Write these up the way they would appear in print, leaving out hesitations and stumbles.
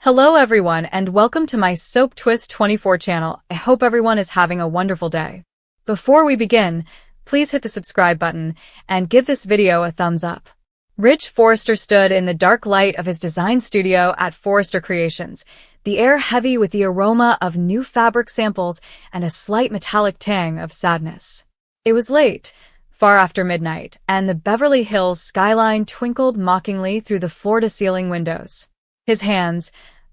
Hello everyone and welcome to my Soap Twist 24 channel. I hope everyone is having a wonderful day. Before we begin, please hit the subscribe button and give this video a thumbs up. Ridge Forrester stood in the dark light of his design studio at Forrester Creations, the air heavy with the aroma of new fabric samples and a slight metallic tang of sadness. It was late, far after midnight, and the Beverly Hills skyline twinkled mockingly through the floor-to-ceiling windows. His hands,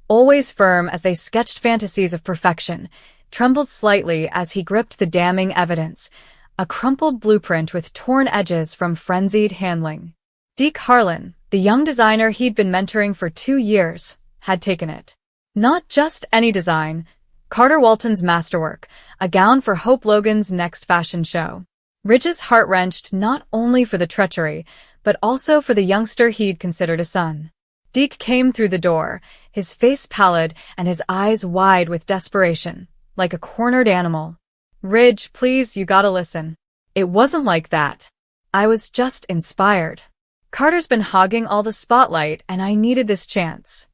always firm as they sketched fantasies of perfection, trembled slightly as he gripped the damning evidence, a crumpled blueprint with torn edges from frenzied handling. Deke Harlan, the young designer he'd been mentoring for 2 years, had taken it. Not just any design, Carter Walton's masterwork, a gown for Hope Logan's next fashion show. Ridge's heart wrenched not only for the treachery, but also for the youngster he'd considered a son. Deke came through the door, his face pallid and his eyes wide with desperation, like a cornered animal. "Ridge, please, you gotta listen. It wasn't like that. I was just inspired. Carter's been hogging all the spotlight and I needed this chance."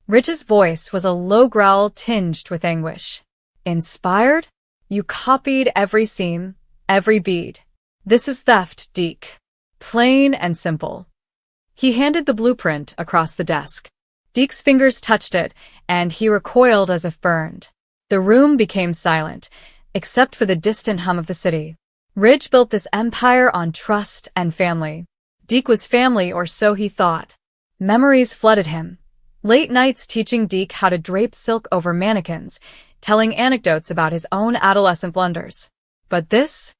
Ridge's voice was a low growl tinged with anguish. "Inspired? You copied every seam, every bead. This is theft, Deke. Plain and simple." He handed the blueprint across the desk. Deke's fingers touched it, and he recoiled as if burned. The room became silent, except for the distant hum of the city. Ridge built this empire on trust and family. Deke was family, or so he thought. Memories flooded him. Late nights teaching Deke how to drape silk over mannequins, telling anecdotes about his own adolescent blunders. But this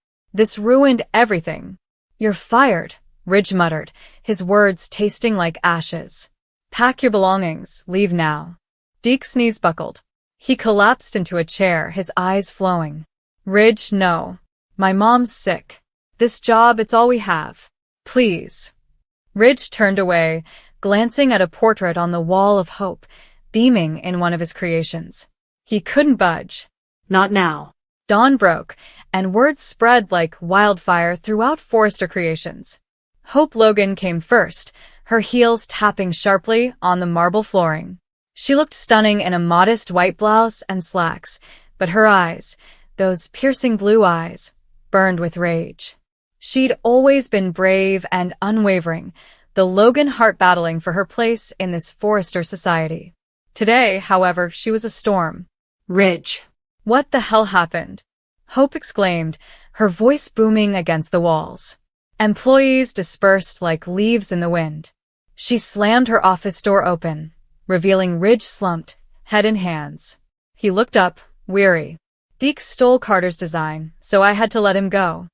ruined everything. "You're fired," Ridge muttered, his words tasting like ashes. "Pack your belongings, leave now." Deke's knees buckled. He collapsed into a chair, his eyes flowing. "Ridge, no. My mom's sick. This job, it's all we have. Please." Ridge turned away, glancing at a portrait on the wall of Hope, beaming in one of his creations. He couldn't budge. "Not now." Dawn broke, and word spread like wildfire throughout Forrester Creations. Hope Logan came first, her heels tapping sharply on the marble flooring. She looked stunning in a modest white blouse and slacks, but her eyes, those piercing blue eyes, burned with rage. She'd always been brave and unwavering, the Logan heart battling for her place in this Forrester society. Today, however, she was a storm. "Ridge." "What the hell happened?" Hope exclaimed, her voice booming against the walls. Employees dispersed like leaves in the wind. She slammed her office door open, revealing Ridge slumped, head in hands. He looked up, weary. "Deke stole Carter's design, so I had to let him go."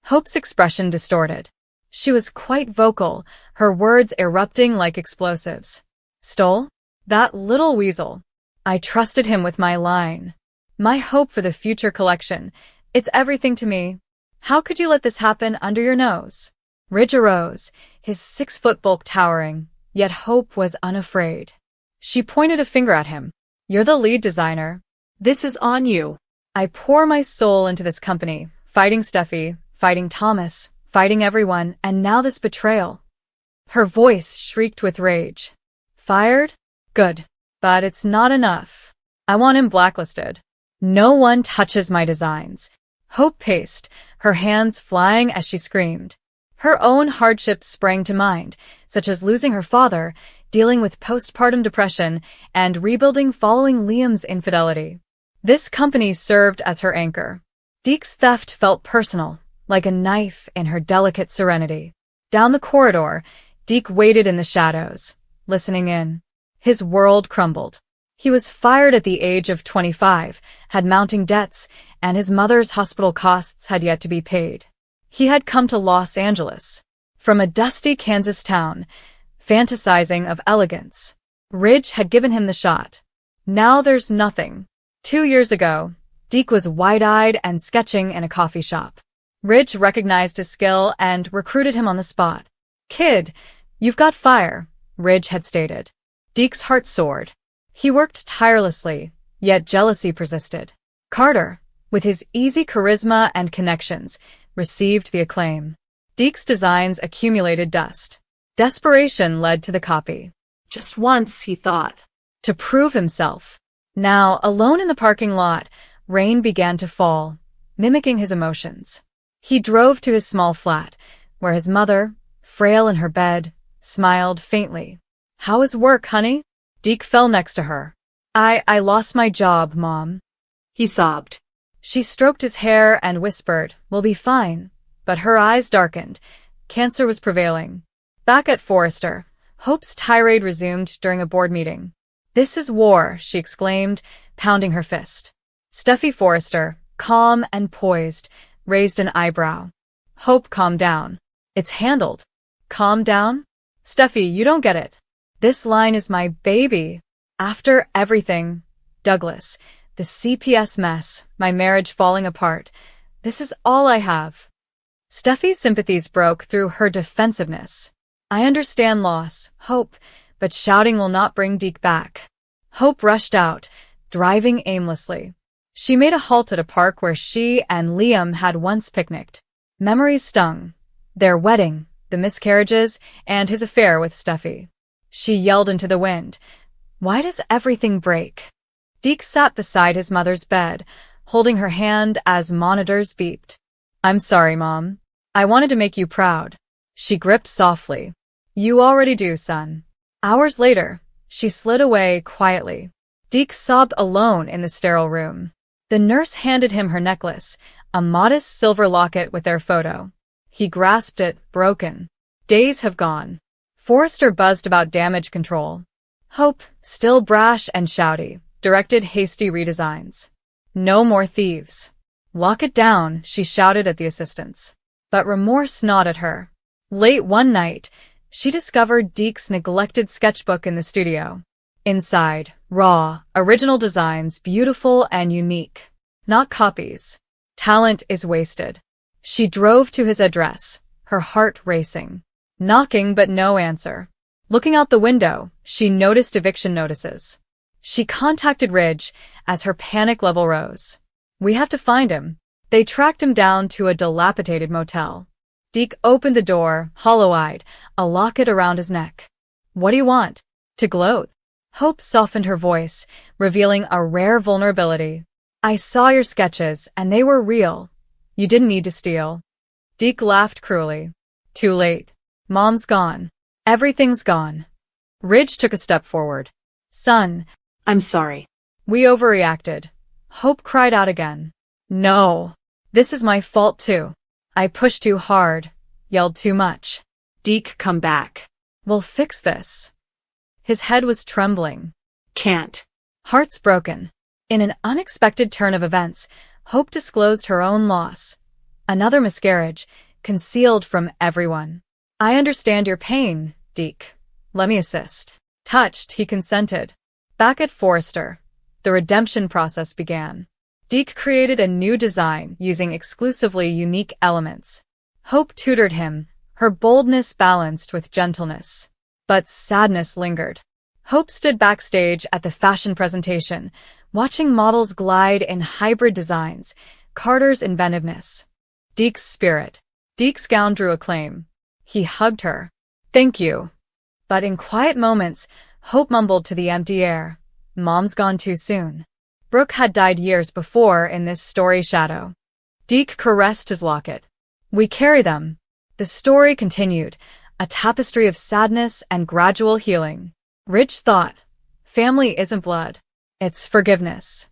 Hope's expression distorted. She was quite vocal, her words erupting like explosives. "Stole? That little weasel. I trusted him with my line. My hope for the future collection. It's everything to me. How could you let this happen under your nose?" Ridge arose, his 6-foot bulk towering, yet Hope was unafraid. She pointed a finger at him. "You're the lead designer. This is on you." "I pour my soul into this company, fighting Steffi, fighting Thomas, fighting everyone, and now this betrayal." Her voice shrieked with rage. "Fired? Good. But it's not enough. I want him blacklisted. No one touches my designs." Hope paced, her hands flying as she screamed. Her own hardships sprang to mind, such as losing her father, dealing with postpartum depression, and rebuilding following Liam's infidelity. This company served as her anchor. Deke's theft felt personal, like a knife in her delicate serenity. Down the corridor, Deke waited in the shadows, listening in. His world crumbled. He was fired at the age of 25, had mounting debts, and his mother's hospital costs had yet to be paid. He had come to Los Angeles, from a dusty Kansas town, fantasizing of elegance. Ridge had given him the shot. Now there's nothing. 2 years ago, Deke was wide-eyed and sketching in a coffee shop. Ridge recognized his skill and recruited him on the spot. "Kid, you've got fire," Ridge had stated. Deke's heart soared. He worked tirelessly, yet jealousy persisted. Carter, with his easy charisma and connections, received the acclaim. Deke's designs accumulated dust. Desperation led to the copy. "Just once," he thought. to prove himself. Now, alone in the parking lot, rain began to fall, mimicking his emotions. He drove to his small flat, where his mother, frail in her bed, smiled faintly. "How is work, honey?" Deke fell next to her. I lost my job, Mom," he sobbed. She stroked his hair and whispered, "We'll be fine." But her eyes darkened. Cancer was prevailing. Back at Forrester, Hope's tirade resumed during a board meeting. "This is war," she exclaimed, pounding her fist. Steffi Forrester, calm and poised, raised an eyebrow. Hope calmed down. "It's handled." "Calm down?" "Steffi, you don't get it. This line is my baby. After everything, Douglas, the CPS mess, my marriage falling apart, this is all I have." Steffi's sympathies broke through her defensiveness. "I understand loss, Hope, but shouting will not bring Deke back." Hope rushed out, driving aimlessly. She made a halt at a park where she and Liam had once picnicked. Memories stung. Their wedding, the miscarriages, and his affair with Steffi. She yelled into the wind. "Why does everything break?" Deke sat beside his mother's bed, holding her hand as monitors beeped. "I'm sorry, Mom. I wanted to make you proud." She gripped softly. "You already do, son." Hours later, she slid away quietly. Deke sobbed alone in the sterile room. The nurse handed him her necklace, a modest silver locket with their photo. He grasped it, broken. Days have gone. Forrester buzzed about damage control. Hope, still brash and shouty, directed hasty redesigns. "No more thieves." "Lock it down," she shouted at the assistants. But remorse gnawed at her. Late one night, she discovered Deke's neglected sketchbook in the studio. Inside, raw, original designs, beautiful and unique. Not copies. Talent is wasted. She drove to his address, her heart racing. Knocking but no answer. Looking out the window, she noticed eviction notices. She contacted Ridge as her panic level rose. "We have to find him." They tracked him down to a dilapidated motel. Deke opened the door, hollow-eyed, a locket around his neck. "What do you want?" To gloat. Hope softened her voice, revealing a rare vulnerability. "I saw your sketches, and they were real. You didn't need to steal." Deke laughed cruelly. "Too late. Mom's gone. Everything's gone." Ridge took a step forward. "Son, I'm sorry." we overreacted." Hope cried out again. "No. This is my fault too. I pushed too hard, yelled too much." Deke, come back. "We'll fix this." His head was trembling. Can't. Hearts broken. In an unexpected turn of events, Hope disclosed her own loss. Another miscarriage, concealed from everyone. "I understand your pain, Deke. Let me assist." Touched, he consented. Back at Forrester, the redemption process began. Deke created a new design using exclusively unique elements. Hope tutored him, her boldness balanced with gentleness. But sadness lingered. Hope stood backstage at the fashion presentation, watching models glide in hybrid designs, Carter's inventiveness. Deke's spirit. Deke's gown drew acclaim. He hugged her. "Thank you." But in quiet moments, Hope mumbled to the empty air, "Mom's gone too soon." Brooke had died years before in this story shadow. Deke caressed his locket. "We carry them." The story continued, a tapestry of sadness and gradual healing. Ridge thought, family isn't blood. It's forgiveness.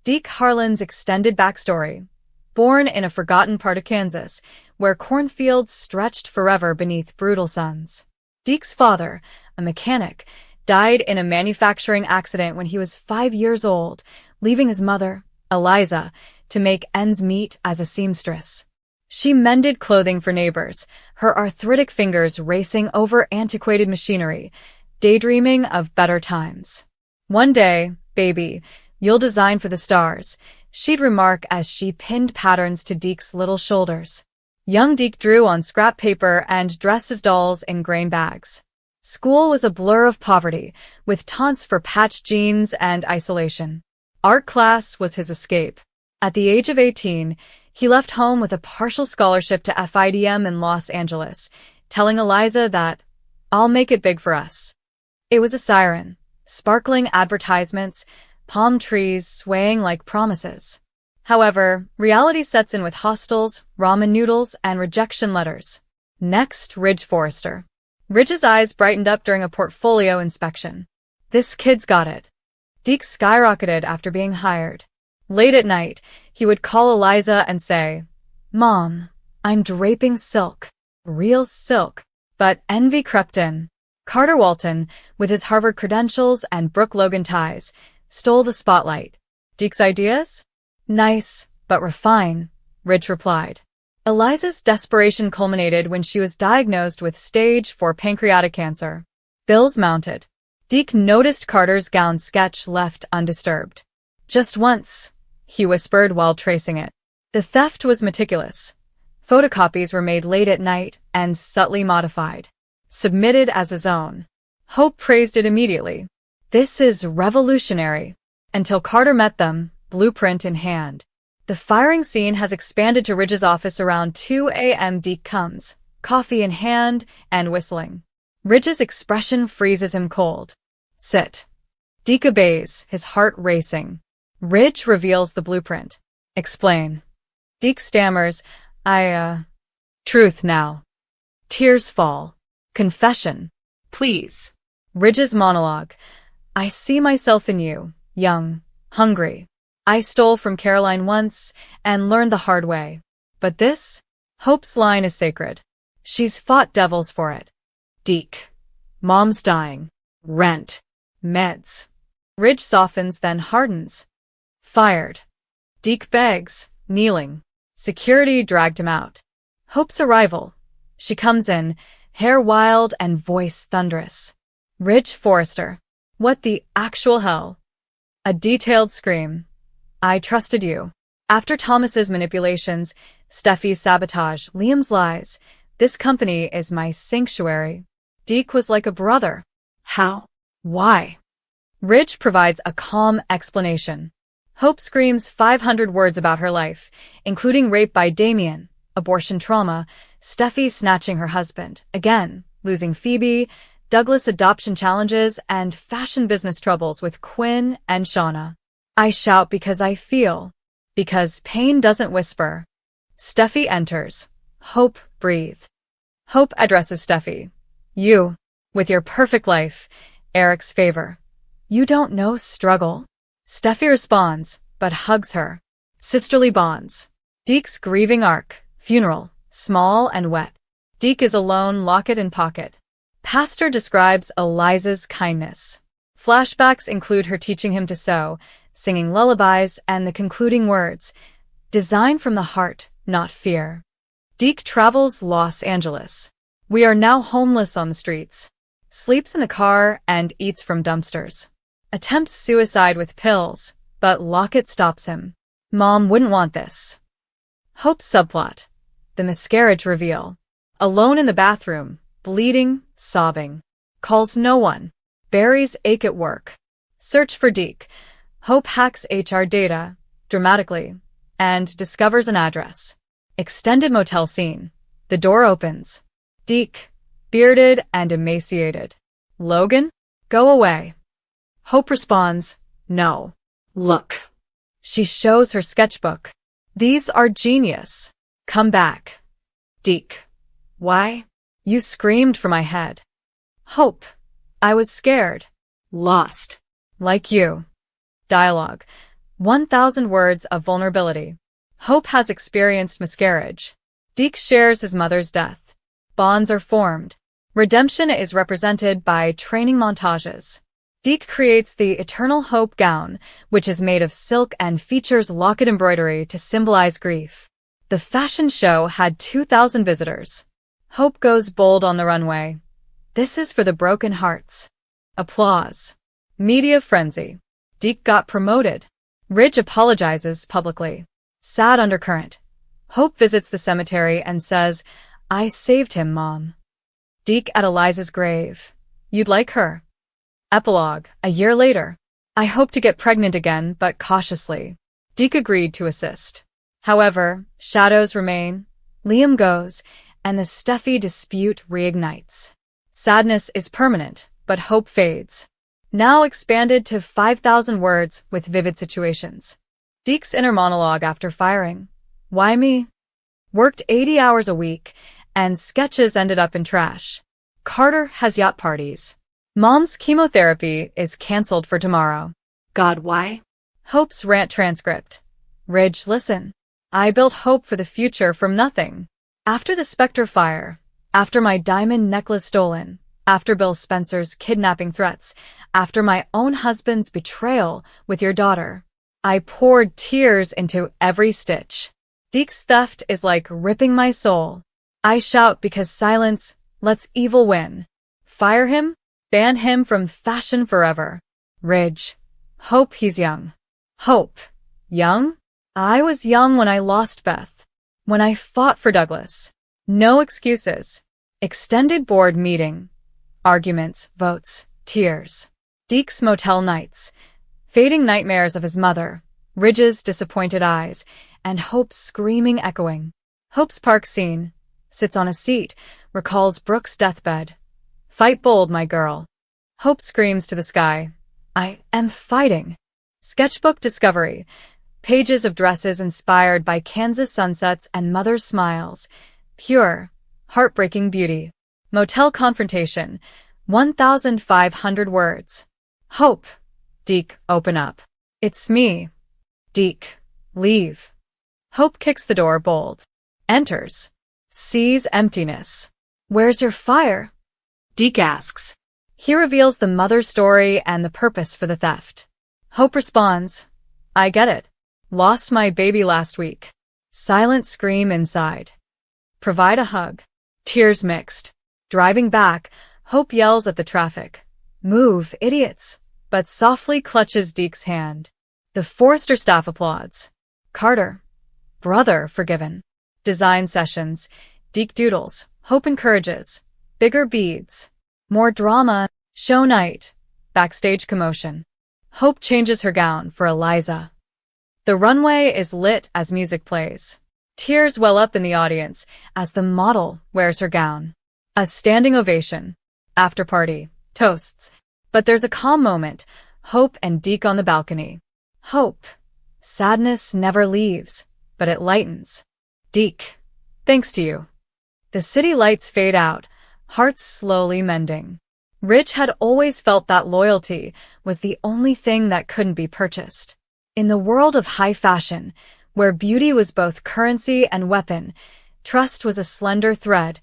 Deke Harlan's extended backstory. Born in a forgotten part of Kansas, where cornfields stretched forever beneath brutal suns. Deke's father, a mechanic, died in a manufacturing accident when he was 5 years old, leaving his mother, Eliza, to make ends meet as a seamstress. She mended clothing for neighbors, her arthritic fingers racing over antiquated machinery, daydreaming of better times. "One day, baby, you'll design for the stars," she'd remark as she pinned patterns to Deke's little shoulders. Young Deke drew on scrap paper and dressed his dolls in grain bags. School was a blur of poverty, with taunts for patched jeans and isolation. Art class was his escape. At the age of 18, he left home with a partial scholarship to FIDM in Los Angeles, telling Eliza that, "I'll make it big for us." It was a siren, sparkling advertisements, palm trees swaying like promises. However, reality sets in with hostels, ramen noodles, and rejection letters. Next, Ridge Forrester. Ridge's eyes brightened up during a portfolio inspection. This kid's got it. Deke skyrocketed after being hired. Late at night, he would call Eliza and say, "Mom, I'm draping silk. Real silk." But envy crept in. Carter Walton, with his Harvard credentials and Brooke Logan ties, stole the spotlight. Deke's ideas? Nice, but refine, Ridge replied. Eliza's desperation culminated when she was diagnosed with stage 4 pancreatic cancer. Bills mounted. Deke noticed Carter's gown sketch left undisturbed. "Just once," he whispered while tracing it. The theft was meticulous. Photocopies were made late at night and subtly modified. Submitted as his own. Hope praised it immediately. "This is revolutionary." Until Carter met them, blueprint in hand. The firing scene has expanded to Ridge's office around 2 a.m. Deke comes, coffee in hand and whistling. Ridge's expression freezes him cold. "Sit." Deke obeys, his heart racing. Ridge reveals the blueprint. "Explain." Deke stammers, Truth now." Tears fall. Confession. Please. Ridge's monologue. "I see myself in you, young, hungry. I stole from Caroline once and learned the hard way. But this? Hope's line is sacred. She's fought devils for it." Deke. "Mom's dying. Rent. Meds." Ridge softens, then hardens. "Fired." Deke begs, kneeling. Security dragged him out. Hope's arrival. She comes in, hair wild and voice thunderous. "Ridge Forrester. What the actual hell?" A detailed scream. "I trusted you. After Thomas's manipulations, Steffi's sabotage, Liam's lies, this company is my sanctuary." Deke was like a brother. How? Why? Ridge provides a calm explanation. Hope screams 500 words about her life, including rape by Damien, abortion trauma, Steffi snatching her husband, again, losing Phoebe, Douglas adoption challenges, and fashion business troubles with Quinn and Shauna. "I shout because I feel. Because pain doesn't whisper." Steffi enters. Hope breathe. Hope addresses Steffi. "You, with your perfect life, Eric's favor. You don't know struggle." Steffi responds, but hugs her. Sisterly bonds. Deke's grieving arc. Funeral. Small and wet. Deke is alone, locket in pocket. Pastor describes Eliza's kindness. Flashbacks include her teaching him to sew, singing lullabies, and the concluding words, "Design from the heart, not fear." Deke travels Los Angeles. We are now homeless on the streets. Sleeps in the car and eats from dumpsters. Attempts suicide with pills, but Lockett stops him. Mom wouldn't want this. Hope's subplot. The miscarriage reveal. Alone in the bathroom, bleeding, sobbing. Calls no one. Barry's ache at work. Search for Deke. Hope hacks HR data, dramatically, and discovers an address. Extended motel scene. The door opens. Deke, bearded and emaciated. "Logan? Go away." Hope responds, "No." Look. She shows her sketchbook. "These are genius. Come back." Deke. "Why?" "You screamed for my head." Hope. "I was scared." Lost. "Like you." Dialogue. 1,000 words of vulnerability. Hope has experienced miscarriage. Deke shares his mother's death. Bonds are formed. Redemption is represented by training montages. Deke creates the Eternal Hope gown, which is made of silk and features locket embroidery to symbolize grief. The fashion show had 2,000 visitors. Hope goes bold on the runway. "This is for the broken hearts." Applause. Media frenzy. Deke got promoted. Ridge apologizes publicly. Sad undercurrent. Hope visits the cemetery and says, "I saved him, Mom." Deke at Eliza's grave. "You'd like her." Epilogue. A year later. "I hope to get pregnant again, but cautiously." Deke agreed to assist. However, shadows remain. Liam goes, and the Steffi dispute reignites. Sadness is permanent, but hope fades. now expanded to 5,000 words with vivid situations. Deke's inner monologue after firing. Why me? Worked 80 hours a week, and sketches ended up in trash. Carter has yacht parties. Mom's chemotherapy is cancelled for tomorrow. God, why? Hope's rant transcript. Ridge, listen. I built hope for the future from nothing. After the Spectre fire, after my diamond necklace stolen, after Bill Spencer's kidnapping threats, after my own husband's betrayal with your daughter, I poured tears into every stitch. Deke's theft is like ripping my soul. I shout because silence lets evil win. Fire him? Ban him from fashion forever. Ridge. Hope he's young. Hope. Young? I was young when I lost Beth. When I fought for Douglas. No excuses. Extended board meeting. Arguments, votes, tears. Deke's motel nights. Fading nightmares of his mother. Ridge's disappointed eyes. And Hope's screaming echoing. Hope's park scene. Sits on a seat. Recalls Brooke's deathbed. Fight bold, my girl. Hope screams to the sky. I am fighting. Sketchbook discovery. Pages of dresses inspired by Kansas sunsets and mother's smiles. Pure, heartbreaking beauty. Motel confrontation. 1,500 words. Hope. Deke, open up. It's me. Deke, leave. Hope kicks the door bold. Enters. Sees emptiness. Where's your fire? Deke asks. He reveals the mother's story and the purpose for the theft. Hope responds, I get it. Lost my baby last week. Silent scream inside. Provide a hug. Tears mixed. Driving back, Hope yells at the traffic. Move, idiots. But softly clutches Deke's hand. The Forrester staff applauds. Carter. Brother forgiven. Design sessions. Deke doodles. Hope encourages. Bigger beads. More drama. Show night. Backstage commotion. Hope changes her gown for Eliza. The runway is lit as music plays. Tears well up in the audience as the model wears her gown. A standing ovation. After party. Toasts. But there's a calm moment. Hope and Deke on the balcony. Hope. Sadness never leaves, but it lightens. Deke. Thanks to you. The city lights fade out, hearts slowly mending. Ridge had always felt that loyalty was the only thing that couldn't be purchased. In the world of high fashion, where beauty was both currency and weapon, trust was a slender thread,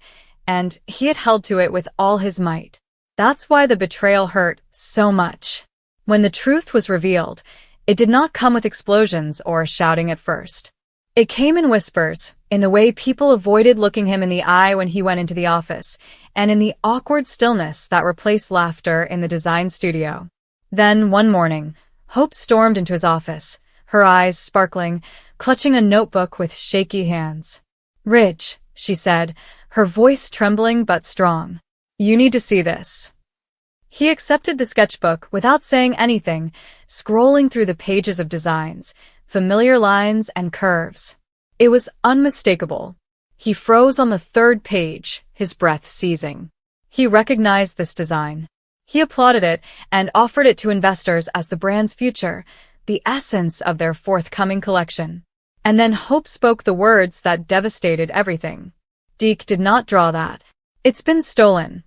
and he had held to it with all his might. That's why the betrayal hurt so much. When the truth was revealed, it did not come with explosions or shouting at first. It came in whispers, in the way people avoided looking him in the eye when he went into the office, and in the awkward stillness that replaced laughter in the design studio. Then, one morning, Hope stormed into his office, her eyes sparkling, clutching a notebook with shaky hands. Ridge, she said, her voice trembling but strong. You need to see this. He accepted the sketchbook without saying anything, scrolling through the pages of designs, familiar lines and curves. It was unmistakable. He froze on the third page, his breath seizing. He recognized this design. He applauded it and offered it to investors as the brand's future, the essence of their forthcoming collection. And then Hope spoke the words that devastated everything. Deke did not draw that. It's been stolen,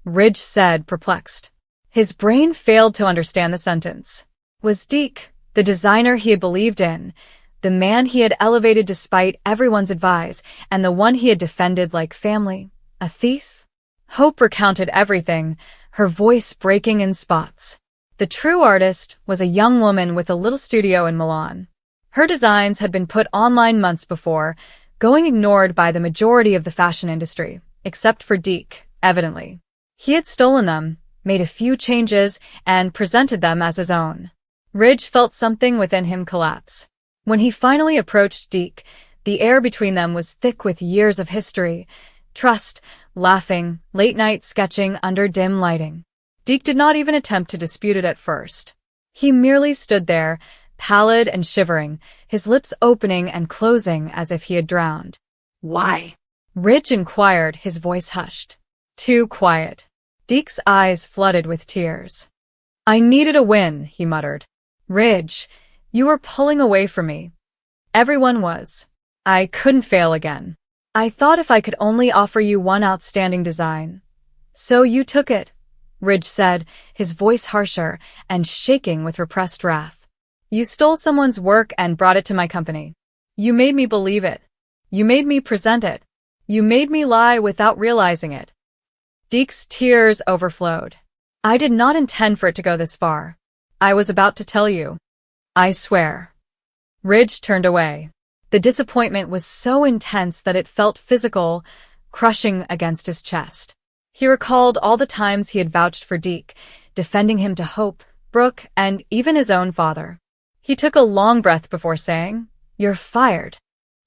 Ridge said, perplexed. His brain failed to understand the sentence. Was Deke, the designer he had believed in, the man he had elevated despite everyone's advice, and the one he had defended like family, a thief? Hope recounted everything, her voice breaking in spots. The true artist was a young woman with a little studio in Milan. Her designs had been put online months before, going ignored by the majority of the fashion industry, except for Deke, evidently. He had stolen them, made a few changes, and presented them as his own. Ridge felt something within him collapse. When he finally approached Deke, the air between them was thick with years of history, trust, laughing, late-night sketching under dim lighting. Deke did not even attempt to dispute it at first. He merely stood there, pallid and shivering, his lips opening and closing as if he had drowned. Why? Ridge inquired, his voice hushed. Too quiet. Deke's eyes flooded with tears. I needed a win, he muttered. Ridge, you were pulling away from me. Everyone was. I couldn't fail again. I thought if I could only offer you one outstanding design. So you took it, Ridge said, his voice harsher and shaking with repressed wrath. You stole someone's work and brought it to my company. You made me believe it. You made me present it. You made me lie without realizing it. Deke's tears overflowed. I did not intend for it to go this far. I was about to tell you. I swear. Ridge turned away. The disappointment was so intense that it felt physical, crushing against his chest. He recalled all the times he had vouched for Deke, defending him to Hope, Brooke, and even his own father. He took a long breath before saying, "You're fired."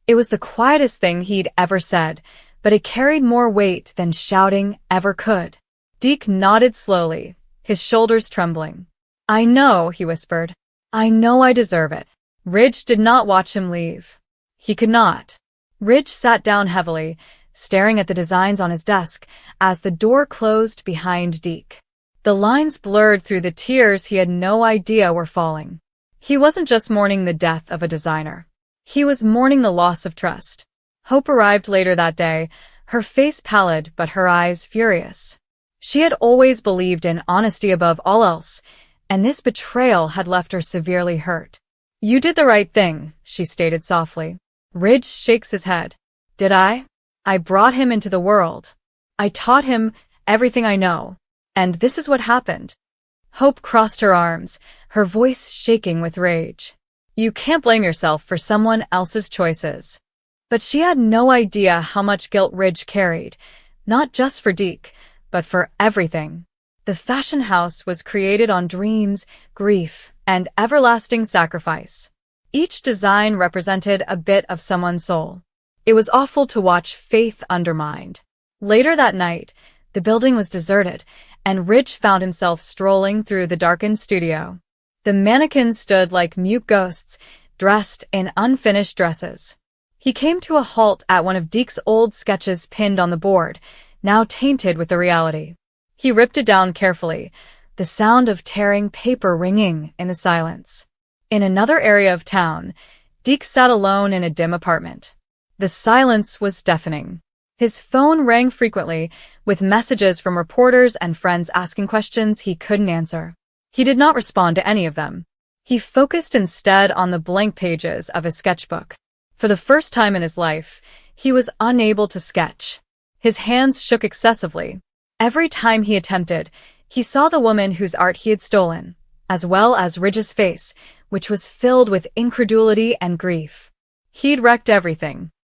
It was the quietest thing he'd ever said, but it carried more weight than shouting ever could. Deke nodded slowly, his shoulders trembling. I know, he whispered. I know I deserve it. Ridge did not watch him leave. He could not. Ridge sat down heavily, staring at the designs on his desk as the door closed behind Deke. The lines blurred through the tears he had no idea were falling. He wasn't just mourning the death of a designer. He was mourning the loss of trust. Hope arrived later that day, her face pallid but her eyes furious. She had always believed in honesty above all else, and this betrayal had left her severely hurt. You did the right thing, she stated softly. Ridge shakes his head. Did I? I brought him into the world. I taught him everything I know. And this is what happened. Hope crossed her arms, her voice shaking with rage. You can't blame yourself for someone else's choices. But she had no idea how much guilt Ridge carried, not just for Deke, but for everything. The fashion house was created on dreams, grief, and everlasting sacrifice. Each design represented a bit of someone's soul. It was awful to watch faith undermined. Later that night, the building was deserted, and Ridge found himself strolling through the darkened studio. The mannequins stood like mute ghosts, dressed in unfinished dresses. He came to a halt at one of Deke's old sketches pinned on the board, now tainted with the reality. He ripped it down carefully, the sound of tearing paper ringing in the silence. In another area of town, Deke sat alone in a dim apartment. The silence was deafening. His phone rang frequently, with messages from reporters and friends asking questions he couldn't answer. He did not respond to any of them. He focused instead on the blank pages of his sketchbook. For the first time in his life, he was unable to sketch. His hands shook excessively. Every time he attempted, he saw the woman whose art he had stolen, as well as Ridge's face, which was filled with incredulity and grief. He'd wrecked everything.